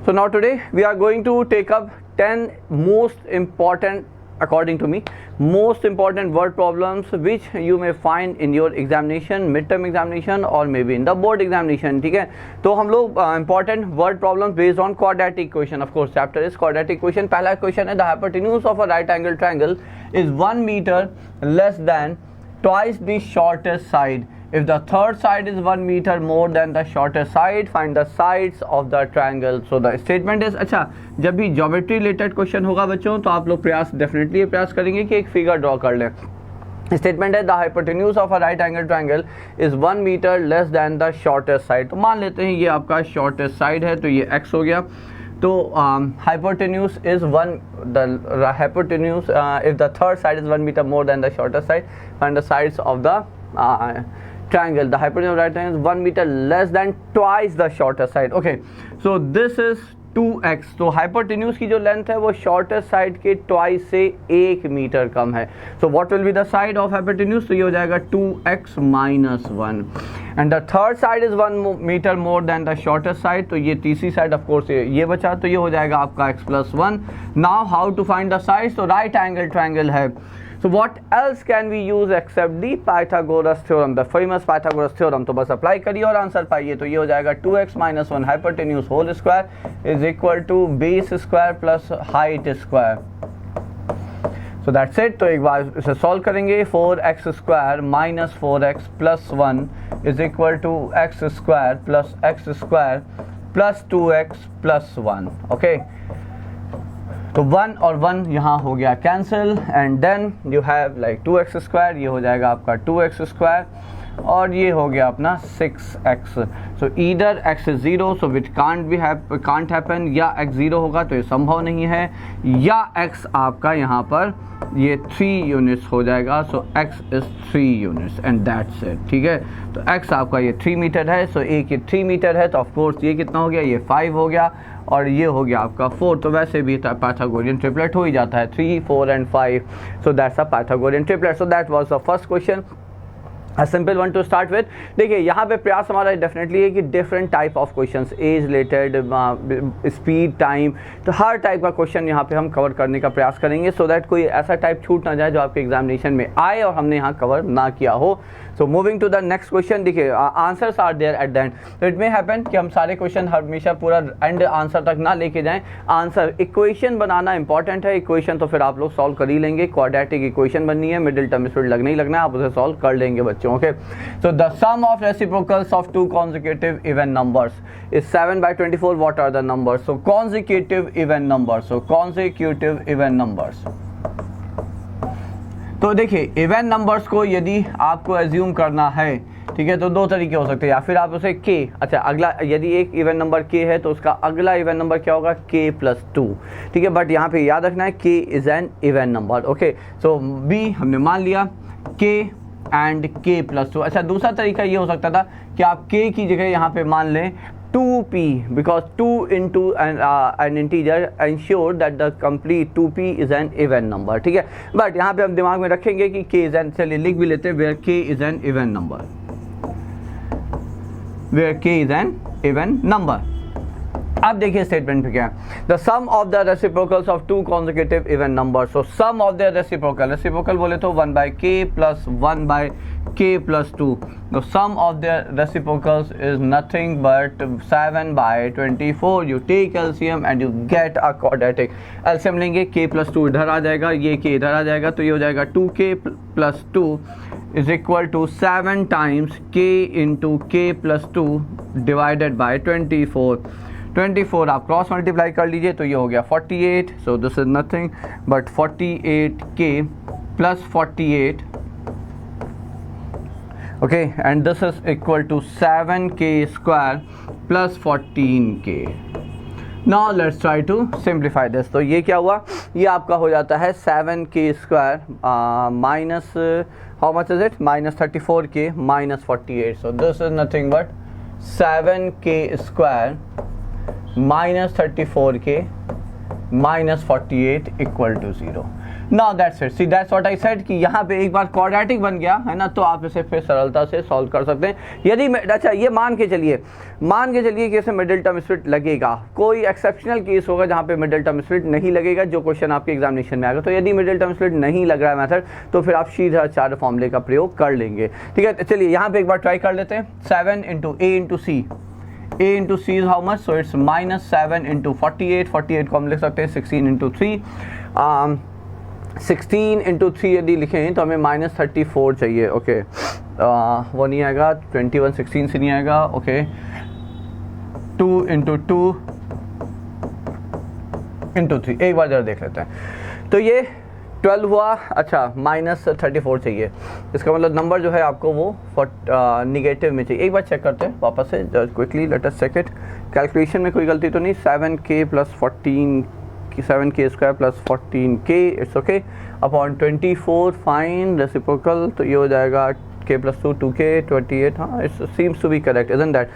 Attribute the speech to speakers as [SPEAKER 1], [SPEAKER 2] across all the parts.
[SPEAKER 1] So now today we are going to take up 10 most important, according to me, most important word problems which you may find in your examination, midterm examination or maybe in the board examination. ठीक है, तो हम लोग important word problems based on quadratic equation. Of course chapter is quadratic equation. पहला question है, the hypotenuse of a right angle triangle is 1 meter less than twice the shortest side. If the third side is 1 meter more than the shortest side, find the sides of the triangle. So the statement is, अच्छा जब भी geometry related question होगा बच्चों तो आप लोग प्रयास definitely प्रयास करेंगे कि एक फिगर ड्रॉ कर लें. स्टेटमेंट है, the hypotenuse of a right angle triangle is 1 metre less than the shortest side. तो मान लेते हैं ये आपका शॉर्टेस्ट साइड है तो ये x हो गया. तो hypotenuse is 1, the hypotenuse if the third side is 1 meter more than the shortest side, find the sides of the triangle. The hypotenuse of right triangle is 1 meter less than twice the shortest side. Okay, so this is 2x. तो hypotenuse की जो length है वो shortest side के twice से 1 metre कम है. So what will be the side of hypotenuse? तो ये हो जाएगा 2x minus 1. And the third side is 1 meter more than the shortest side. तो ये तीसरी साइड ऑफ कोर्स ये बचा तो ये हो जाएगा आपका x plus 1. Now how to find the sides? तो right angle triangle है. So what else can we use except the Pythagoras theorem, the famous Pythagoras theorem? तो बस अप्लाई करिए और आंसर पाइए. तो ये हो जाएगा 2x minus 1 hypotenuse whole square is equal to base square plus height square. So that's it. तो एक बार इसे सॉल्व करेंगे. 4x square minus 4x plus 1 is equal to x square plus x square plus 2x plus 1. Okay. तो 1 और 1 यहाँ हो गया cancel and then you have like 2x square, ये हो जाएगा आपका 2x स्क्वायर और ये हो गया अपना 6x. So either x is 0 so which can't happen, या x 0 होगा तो ये संभव नहीं है, या x आपका यहाँ पर ये 3 यूनिट्स हो जाएगा. सो x is 3 units and that's it. ठीक है, तो x आपका ये 3 मीटर है. सो एक ये 3 मीटर है तो ऑफकोर्स ये कितना हो गया, ये 5 हो गया और ये हो गया आपका 4. तो वैसे भी पाइथागोरियन ट्रिपलेट हो ही जाता है 3, 4 and 5. So that's a Pythagorean triplet. So that was the first question, a simple one two start with. देखिए यहाँ पे प्रयास हमारा डेफिनेटली है कि different type of questions, age related, speed, time, तो हर टाइप का क्वेश्चन यहाँ पे हम कवर करने का प्रयास करेंगे सो दैट कोई ऐसा टाइप छूट ना जाए जो आपके एग्जामिनेशन में आए और हमने यहाँ कवर ना किया हो. So moving to the next question. देखिए answers are there at the end. तो इट मे हैपन कि हम सारे क्वेश्चन हमेशा पूरा एंड आंसर तक ना लेके जाएं. आंसर इक्वेशन बनाना इंपॉर्टेंट है. इक्वेशन तो फिर आप लोग सॉल्व कर ही लेंगे. क्वाड्रेटिक इक्वेशन बननी है, मिडिल टर्म स्पीड लगना ही लगना है, आप उसे सॉल्व कर लेंगे बच्चों. Okay, so the sum of reciprocals of two consecutive even numbers is 7/24. What are the numbers? So consecutive even numbers. So consecutive even numbers. तो देखिए इवन नंबर्स को यदि आपको एज्यूम करना है, ठीक है, तो दो तरीके हो सकते हैं. या फिर आप उसे k, अच्छा अगला यदि एक इवन नंबर k है तो उसका अगला इवन नंबर क्या होगा, k plus 2. ठीक है, बट यहाँ पे याद रखना है k is an even number. Okay, so b हमने मान लिया k एंड k plus 2. अच्छा दूसरा तरीका ये हो सकता था कि आप k की जगह यहाँ पे मान लें 2p, because 2 into an integer ensure that the complete 2p is an even number. ठीक है, बट यहाँ पे हम दिमाग में रखेंगे कि k is an, चलिए लिख भी लेते हैं, where k is an even number, where k is an even number. अब देखिए स्टेटमेंट पे क्या है, the sum of the reciprocals of two consecutive even number. So sum of the reciprocal बोले तो 1/k plus 1/k plus 2. The sum of their reciprocals is nothing but 7/24. You take LCM and you get a quadratic. LCM लेंगे, k plus 2 इधर आ जाएगा, ये k इधर आ जाएगा, तो ये हो जाएगा 2k plus 2 is equal to 7 times k into k plus 2 divided by 24. 24 आप क्रॉस मल्टीप्लाई कर लीजिए तो ये हो गया 48. So this is nothing but 48k plus 48. Okay, and this is equal to 7k square plus 14k. Now let's try to simplify this. तो ये क्या हुआ, ये आपका हो जाता है 7k square minus how much is it, minus 34k minus 48. So this is nothing but 7k square minus 34k minus 48 equal to 0. Now that's it, see that's what I said कि यहाँ पे एक बार क्वाड्रेटिक बन गया है ना, तो आप इसे फिर सरलता से सॉल्व कर सकते हैं। यदि अच्छा ये मान के चलिए कि इसे मिडिल टर्म स्प्लिट लगेगा, कोई एक्सेप्शनल केस होगा जहाँ पे मिडिल टर्म स्प्लिट नहीं लगेगा, जो क्वेश्चन आपके एग्जामिनेशन में आएगा। तो यदि मिडिल टर्म स्प्लिट नहीं लग रहा है मेथड, तो फिर आप सीधा चार फॉर्मूले का प्रयोग कर लेंगे। ठीक है, चलिए यहाँ पे एक बार ट्राई कर लेते हैं। 7 into a into c, a into c is how much, so it's minus 7 into 48, 48 को हम लिख सकते हैं 16 into 3, 16 into 3 यदि लिखें तो हमें minus 34 चाहिए। ओके वो नहीं आएगा, 21 16 से नहीं आएगा। ओके 2 into 2 into 3, एक बार जरा देख लेते हैं। तो ये 12 हुआ, अच्छा माइनस 34 चाहिए, इसका मतलब नंबर जो है आपको वो निगेटिव में चाहिए। एक बार चेक करते हैं वापस से quickly, let us check it. Calculation में कोई गलती तो नहीं, 7k plus 14, 7k square plus 14k, it's okay, upon 24, fine reciprocal, तो ये हो जाएगा k प्लस 2 2k 28, हाँ it seems to be correct, isn't that.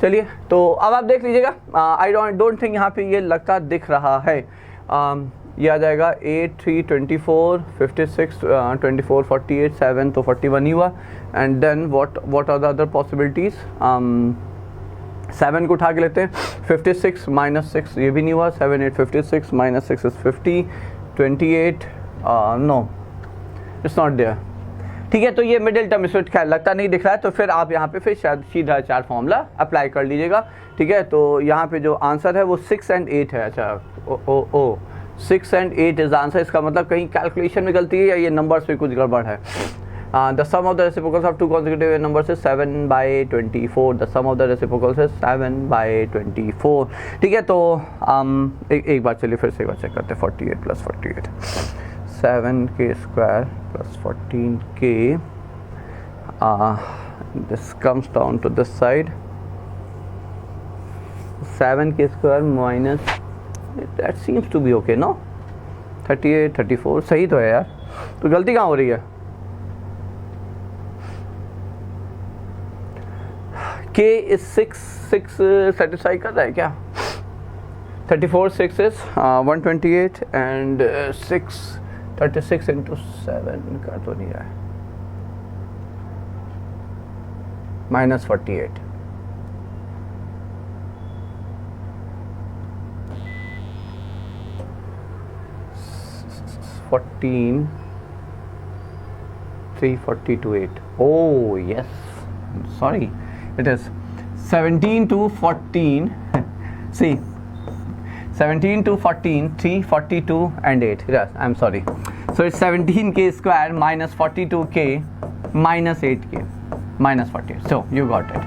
[SPEAKER 1] चलिए तो अब आप देख लीजिएगा, आई डोंट थिंक यहाँ पे ये लगता दिख रहा है। ये आ जाएगा 8 3 24 56 24 48 7, तो 41 ही हुआ। And then what are the other possibilities, 7 को उठा के लेते हैं, 56 माइनस 6, ये भी नहीं हुआ, 7 8 56 minus 6 is 50, 28 no it's not there. ठीक है, तो ये मिडिल टर्म स्प्लिट खैर लगता नहीं दिख रहा है, तो फिर आप यहाँ पे फिर शायद सीधा चार फॉर्मूला अप्लाई कर लीजिएगा। ठीक है, तो यहाँ पे जो आंसर है वो 6 and 8 है। अच्छा ओ 6 and 8 इज आंसर, इसका मतलब कहीं कैलकुलेशन में गलती है या ये नंबर्स में कुछ गड़बड़ है। The sum of the reciprocals of two consecutive numbers is 7/24, the sum of the reciprocals is 7/24। ठीक है, तो एक बार चलिए फिर से एक बार चेक करते हैं। 48 plus 48, 7k square plus 14k, this comes down to this side, 7k square minus, that seems to be okay, no? 38 34 सही तो है यार, तो गलती कहाँ हो रही है? K is 6 सेटिस्फाई कर रहा है क्या? 34 6 is 128 and 6 36 into 7 का तो नहीं रहा है, minus 48। $14 340 to 8, oh yes, sorry, it is 17 to 14 see 17 to 14 342 and 8, yes I'm sorry, so it's 17k square minus 42k minus 8k minus 48, so you got it।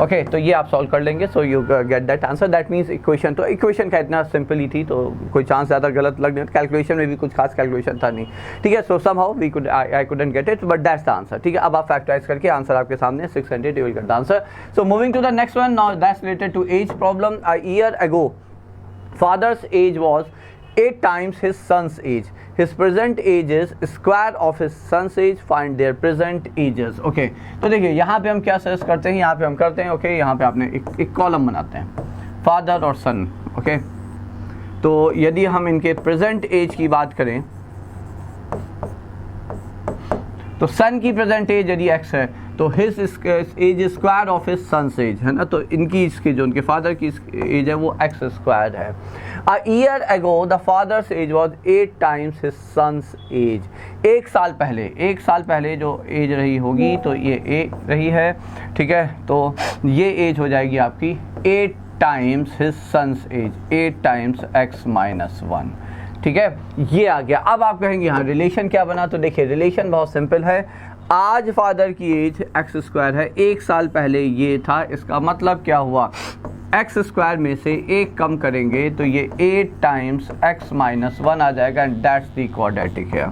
[SPEAKER 1] Okay तो ये आप solve कर लेंगे, so you get that answer, that means equation, तो equation का इतना simple ही थी, तो कोई चांस ज़्यादा गलत लगने, कैलकुलेशन में भी कुछ खास कैलकुलेशन था नहीं। ठीक है, so somehow we could I couldn't get it, but that's the answer. ठीक है, अब आप फैक्टराइज करके आंसर आपके सामने 600, you will get the answer. So moving to the next one, now that's related to age problem. A year ago father's age was 8 times his son's age. His present age is square of his son's age. Find their present ages. Okay, तो देखिए यहाँ पे हम क्या search करते हैं, यहाँ पे हम करते हैं ओके, यहाँ पे आपने एक कॉलम बनाते हैं, फादर और सन। ओके, तो यदि हम इनके प्रेजेंट एज की बात करें, तो सन की प्रेजेंट एज यदि x है, तो his age square of his son's age है ना, तो इनकी इसकी जो उनके फादर की एज है वो x स्क्वायर है। A year ago the father's age was 8 times his son's age. एक साल पहले जो एज रही होगी, तो ये ए रही है। ठीक है, तो ये एज हो जाएगी आपकी 8 times his son's age, 8 times x minus 1। ठीक है, ये आ गया। अब आप कहेंगे हाँ रिलेशन क्या बना, तो देखिए रिलेशन बहुत सिंपल है। आज फादर की एज एक्स स्क्वायर है, एक साल पहले ये था, इसका मतलब क्या हुआ, एक्स स्क्वायर में से एक कम करेंगे तो ये 8 टाइम्स एक्स माइनस 1 आ जाएगा, एंड दैट्स द क्वाड्रेटिक है।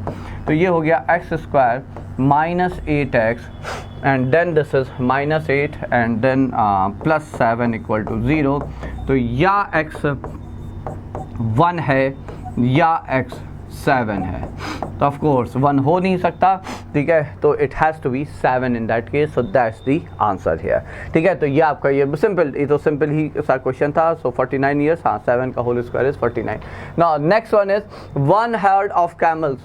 [SPEAKER 1] तो ये हो गया x square minus 8x, and then this is minus 8 and then plus 7 equal to 0। तो या x 1 है या x 7 है, तो ऑफ कोर्स 1 हो नहीं सकता, ठीक है, तो it has to be 7 in that case, so that's the answer here, ठीक है। तो ये आपका ये सिंपल, ये तो सिंपल ही सा क्वेश्चन था। सो 49 ईयर्स, हाँ 7 का whole square is 49। Now next one is 1 herd of camels.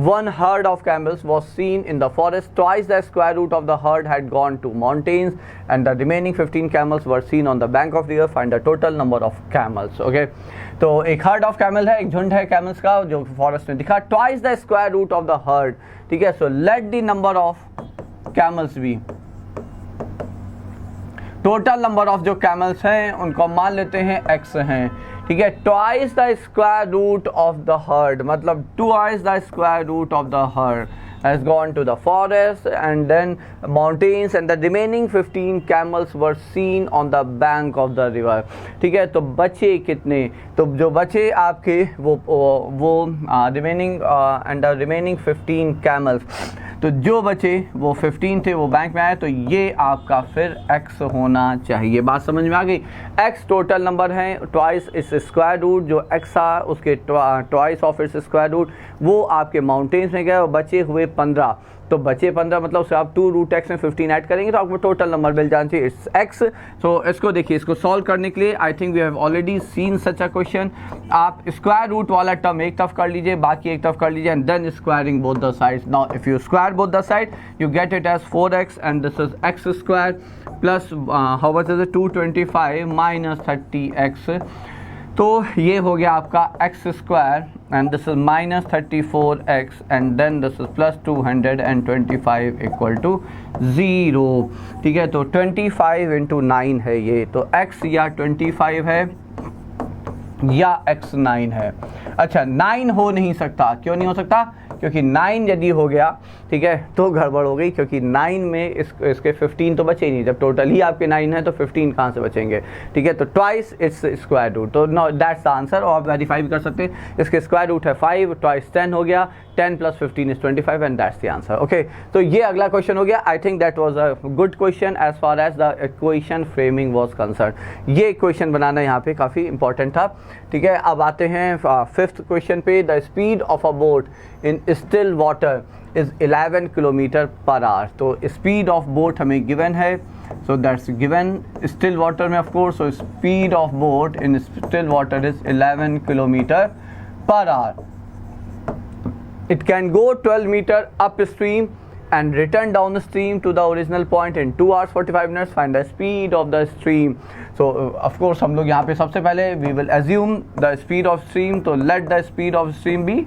[SPEAKER 1] 1 herd of camels was seen in the forest. Twice the square root of the herd had gone to mountains, and the remaining 15 camels were seen on the bank of the river. Find the total number of camels. Okay, तो एक herd of camel है, एक झुंड है camels का जो forest में दिखा। Twice the square root of the herd, ठीक है। So let the number of camels be, total number of जो कैमल्स हैं उनको मान लेते हैं x हैं, ठीक है। Twice the square root of the herd, मतलब twice the square root of the herd has gone to the forest and then mountains, and the remaining 15 camels were seen on the bank of the river, ठीक है। तो बचे कितने, तो जो बचे आपके वो remaining and the remaining 15 camels, तो जो बचे वो 15 थे, वो बैंक में आए, तो ये आपका फिर x होना चाहिए। बात समझ में आ गई। x टोटल नंबर है, ट्वाइस इस स्क्वायर रूट जो x आ उसके ट्वाइस ऑफ इस स्क्वायर रूट, वो आपके माउंटेन्स में गए और बचे हुए 15, तो बचे 15 मतलब उससे आप 2 रूट x में 15 ऐड करेंगे तो आपको टोटल नंबर मिल जाना चाहिए, इट्स x। सो इसको देखिए, इसको सॉल्व करने के लिए I think we have already seen such a question. आप स्क्वायर रूट वाला टर्म एक तरफ कर लीजिए, बाकी एक तरफ कर लीजिए, and then squaring both the sides. Now if you square both the side you get it as 4x and this is x square plus how much is it 225 minus 30x, तो ये हो गया आपका x square and this is minus 34x and then this is plus 225 equal to 0, ठीक है। तो 25 into 9 है ये, तो x या 25 है या x 9 है। अच्छा 9 हो नहीं सकता, क्यों नहीं हो सकता, क्योंकि 9 यदि हो गया, ठीक है, तो गड़बड़ हो गई, क्योंकि 9 में इसके 15 तो बचे ही नहीं, जब टोटल ही आपके 9 है तो 15 कहाँ से बचेंगे, ठीक है। तो ट्वाइस इट्स स्क्वायर रूट, तो नो दैट्स द आंसर। और आप वेरीफाई भी कर सकते हैं, इसके स्क्वायर रूट है 5, ट्वाइस 10 हो गया, 10 plus 15 is 25 and that's the answer. Okay, तो ये अगला क्वेश्चन हो गया। I think that was a good question as far as the equation framing was concern. ये क्वेश्चन बनाना यहाँ पे काफ़ी इंपॉर्टेंट था, ठीक है। अब आते हैं 5th क्वेश्चन पे। The speed of a boat in still water is 11 kilometre per hour. तो स्पीड ऑफ बोट हमें गिवन है, so that's given still water में of course. So speed of boat in still water is 11 kilometre per hour. It can go 12 meter upstream and return downstream to the original point in 2 hours 45 minutes. Find the speed of the stream. So of course हम लोग यहाँ पे सबसे पहले we will assume the speed of stream. तो let the speed of stream be.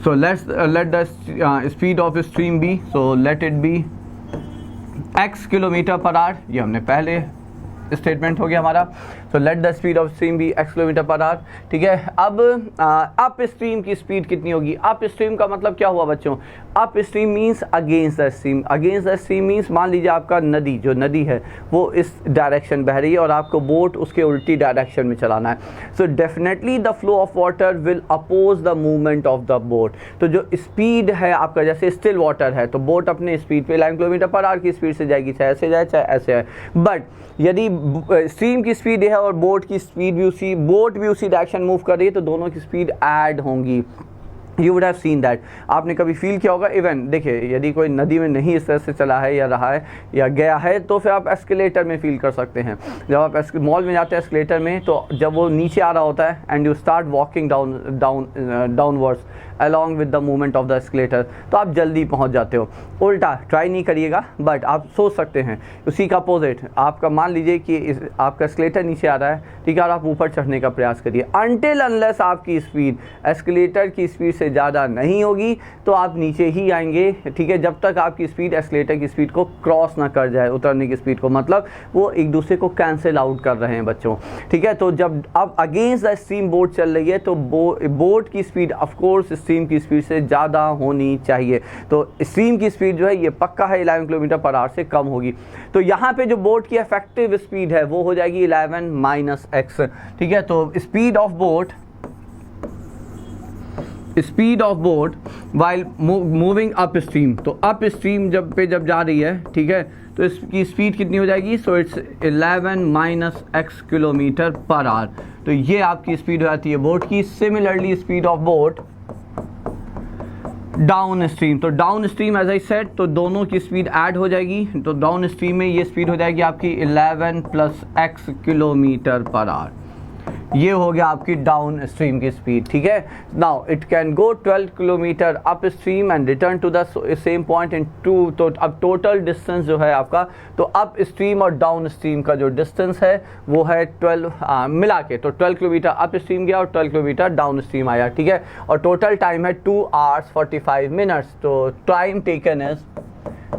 [SPEAKER 1] So let the speed of stream be. So let it be x kilometre per our. ये हमने पहले स्टेटमेंट हो गया हमारा। So let the speed of stream भी x kilometre per our, ठीक है। अब अप स्ट्रीम की स्पीड कितनी होगी? अप स्ट्रीम का मतलब क्या हुआ बच्चों? Up stream means against the stream. Against the stream means मान लीजिए आपका नदी, जो नदी है वो इस डायरेक्शन बह रही है और आपको बोट उसके उल्टी डायरेक्शन में चलाना है। So definitely the flow of water will oppose the movement of the boat. तो जो स्पीड है आपका, जैसे स्टिल वाटर है तो बोट अपने स्पीड पे 11 किलोमीटर पर आवर की स्पीड से जाएगी, चाहे ऐसे जाए चाहे ऐसे आए। बट यदि स्ट्रीम की स्पीड है और बोट की स्पीड भी उसी डायरेक्शन मूव कर रही है तो दोनों की स्पीड ऐड होंगी। You would have seen that. आपने कभी फील किया होगा, इवन देखिए यदि कोई नदी में नहीं इस तरह से चला है या रहा है या गया है तो फिर आप एस्केलेटर में फील कर सकते हैं। जब आप मॉल में जाते हैं एस्केलेटर में, तो जब वो नीचे आ रहा होता है and you start walking downwards along with the movement of the escalator, तो आप जल्दी पहुंच जाते हो। उल्टा ट्राई नहीं करिएगा, बट आप सोच सकते हैं उसी का अपोजिट। आपका मान लीजिए कि आपका एस्केलेटर नीचे आ रहा है, ठीक है, और आप ऊपर चढ़ने का प्रयास करिए। अनटिल अनलेस आपकी स्पीड एस्केलेटर की स्पीड से ज़्यादा नहीं होगी तो आप नीचे ही आएंगे, ठीक है, जब तक आपकी स्पीड एस्केलेटर की स्पीड को क्रॉस ना कर जाए, उतरने की स्पीड को। मतलब वो एक दूसरे को कैंसिल आउट कर रहे हैं बच्चों, ठीक है। तो जब अब अगेंस्ट द स्ट्रीम बोट चल रही है तो बोट की स्पीड ऑफकोर्स स्ट्रीम की स्पीड से ज़्यादा होनी चाहिए। तो स्ट्रीम की स्पीड जो है ये पक्का है 11 किलोमीटर पर आवर से कम होगी। तो यहाँ पे जो बोट की इफेक्टिव स्पीड है वो हो जाएगी 11 माइनस x, ठीक है। तो speed of boat speed of boat while moving up stream, तो अप स्ट्रीम जब जा रही है, ठीक है, तो इसकी स्पीड कितनी हो जाएगी, so it's 11 minus x kilometre per hour, तो ये आपकी स्पीड हो जाती है बोट की। Similarly speed of boat downstream, तो downstream as I said, तो दोनों की स्पीड ऐड हो जाएगी, तो डाउन स्ट्रीम में ये स्पीड हो जाएगी आपकी 11 plus x kilometre per our, ये हो गया आपकी डाउन स्ट्रीम की स्पीड, ठीक है। Now it can go 12 kilometre upstream and return to the same point in 2, तो अब टोटल डिस्टेंस जो है आपका, तो अप स्ट्रीम और डाउन स्ट्रीम का जो डिस्टेंस है वो है 12 मिला के, तो 12 किलोमीटर अप स्ट्रीम गया और 12 किलोमीटर डाउन स्ट्रीम आया, ठीक है, और टोटल टाइम है 2 hours 45 minutes, तो टाइम टेकन इज,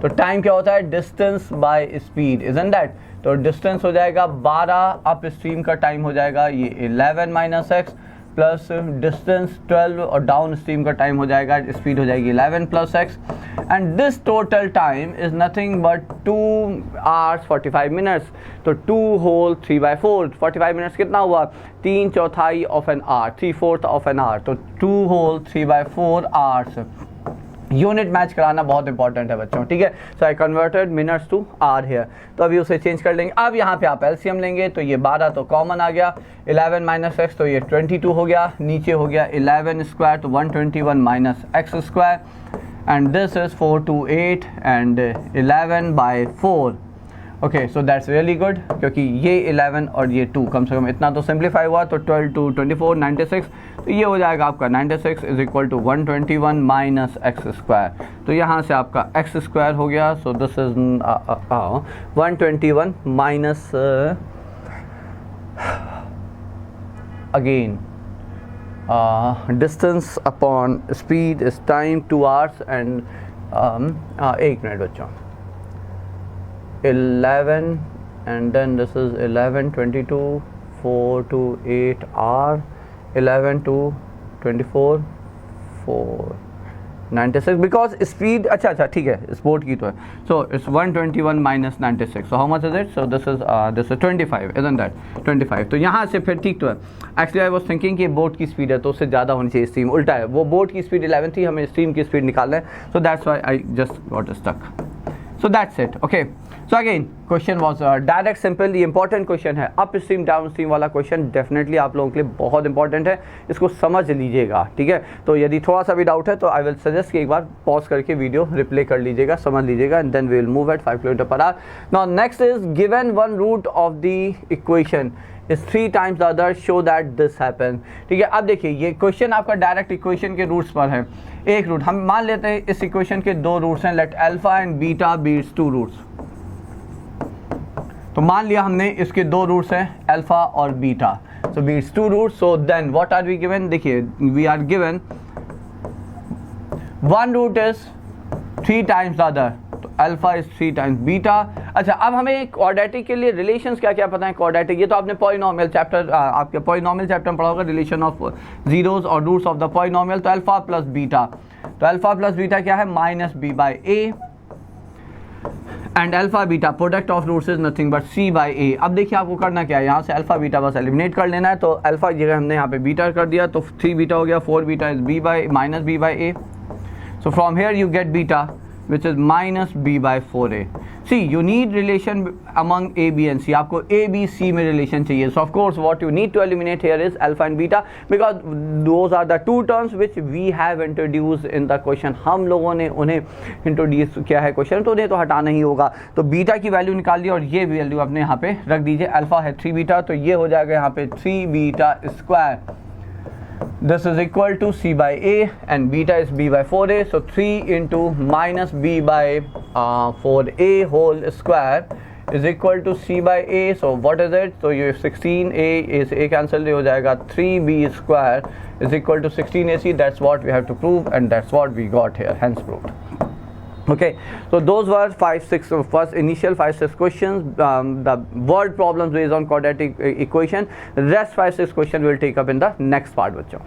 [SPEAKER 1] तो टाइम क्या होता है, distance by speed, isn't that, तो डिस्टेंस हो जाएगा 12, अप स्ट्रीम का टाइम हो जाएगा ये 11 माइनस एक्स, प्लस डिस्टेंस 12 और डाउन स्ट्रीम का टाइम हो जाएगा, स्पीड हो जाएगी 11 plus x, and this total time is nothing but 2 hours 45 minutes, तो 2 whole 3/4, 45 minutes कितना हुआ, 3/4 of an hour, 3/4 of an hour, तो 2 whole 3/4 hours। यूनिट मैच कराना बहुत इंपॉर्टेंट है बच्चों, ठीक है। So I converted minutes to our here, तो अभी उसे चेंज कर लेंगे। अब यहाँ पे आप एलसीएम लेंगे, तो ये 12 तो कॉमन आ गया, 11 माइनस एक्स, तो ये 22 हो गया, नीचे हो गया 11 स्क्वायर, तो 121 minus x square, and this is 428 and 11/4। Okay, so that's really good, क्योंकि ये 11 और ये 2 कम से कम इतना तो सिंप्लीफाई हुआ, तो 12 2 24 96, तो ये हो जाएगा आपका 96 is equal to 121 minus x square, तो यहाँ से आपका एक्स स्क्वायर हो गया, so this is 121 minus again distance upon speed is time 2 hours and 1 minute बच्चों, 11 and then this is 11 22 4 to 8 hour, 11 to 24 4 96, because speed, अच्छा ठीक है, स्पोर्ट की तो है, so it's 121 minus 96, so how much is it, so this is 25, isn't that 25, तो यहाँ से फिर ठीक तो है। एक्चुअली आई वाज थिंकिंग कि बोट की स्पीड है तो उससे ज़्यादा होनी चाहिए स्ट्रीम, उल्टा है, वो बोट की स्पीड 11 थी, हमें स्ट्रीम की स्पीड निकालना है, so that's why I just got stuck, so that's it. Okay, so again question was direct simple, ये इंपॉर्टेंट क्वेश्चन है, अप स्ट्रीम डाउन स्ट्रीम वाला क्वेश्चन डेफिनेटली आप लोगों के लिए बहुत इंपॉर्टेंट है, इसको समझ लीजिएगा, ठीक है। तो यदि थोड़ा सा भी डाउट है तो आई विल सजेस्ट कि एक बार पॉज करके वीडियो रिप्ले कर लीजिएगा, समझ लीजिएगा, and then we will move at 5 kilometre per hour. Now next is given one root of the equation is 3 times the other, show that this happen, ठीक है। अब देखिए ये क्वेश्चन आपका डायरेक्ट इक्वेशन के रूट्स पर है, एक रूट हम मान लेते हैं, इस इक्वेशन के 2 रूट्स हैं, let alpha and beta beats 2 roots, तो मान लिया हमने इसके 2 रूट्स हैं अल्फा और beta, so beats 2 roots, so then what are we given, देखिए we are given one root is 3 times the other, तो अल्फा इज 3 times बीटा। अच्छा, अब हमें क्वाड्रेटिक के लिए रिलेशंस क्या क्या पता है, क्वाड्रेटिक ये तो आपने पॉलिनोमियल चैप्टर, आपके पॉलिनोमियल चैप्टर में पढ़ा होगा, रिलेशन ऑफ जीरोस और रूट्स ऑफ द पॉलिनोमियल, तो अल्फा प्लस बीटा, तो अल्फा प्लस बीटा क्या है, minus B by A, and alpha beta product of roots is nothing but C by A. अब देखिए आपको करना क्या है, यहाँ से अल्फा बीटा बस एलिमिनेट कर लेना है, तो अल्फा जगह हमने यहाँ पे बीटा कर दिया, तो 3 बीटा हो गया, 4 beta is b by minus B by a, so from here you get beta which is minus b by 4a. See, you need relation among a, b and c, आपको a, b, c में relation चाहिए, so of course what you need to eliminate here is alpha and beta, because those are the 2 terms which we have introduced in the question, हम लोगों ने उन्हें introduce किया है question, तो उन्हें तो हटाना ही होगा, तो बीटा की वैल्यू निकाल दी और ये वैल्यू अपने यहाँ पे रख दीजिए, अल्फा है 3 बीटा, तो ये हो जाएगा यहाँ पे 3 beta square, this is equal to c by a and beta is b by 4a, so 3 into minus b by 4a whole square is equal to c by a, so what is it, so you 16a is a cancel हो जाएगा, 3b square is equal to 16ac, that's what we have to prove and that's what we got here, hence proved. Okay, so those were 5-6 first initial 5-6 questions, the word problems based on quadratic equation, rest 5-6 question we'll take up in the next part बच्चों।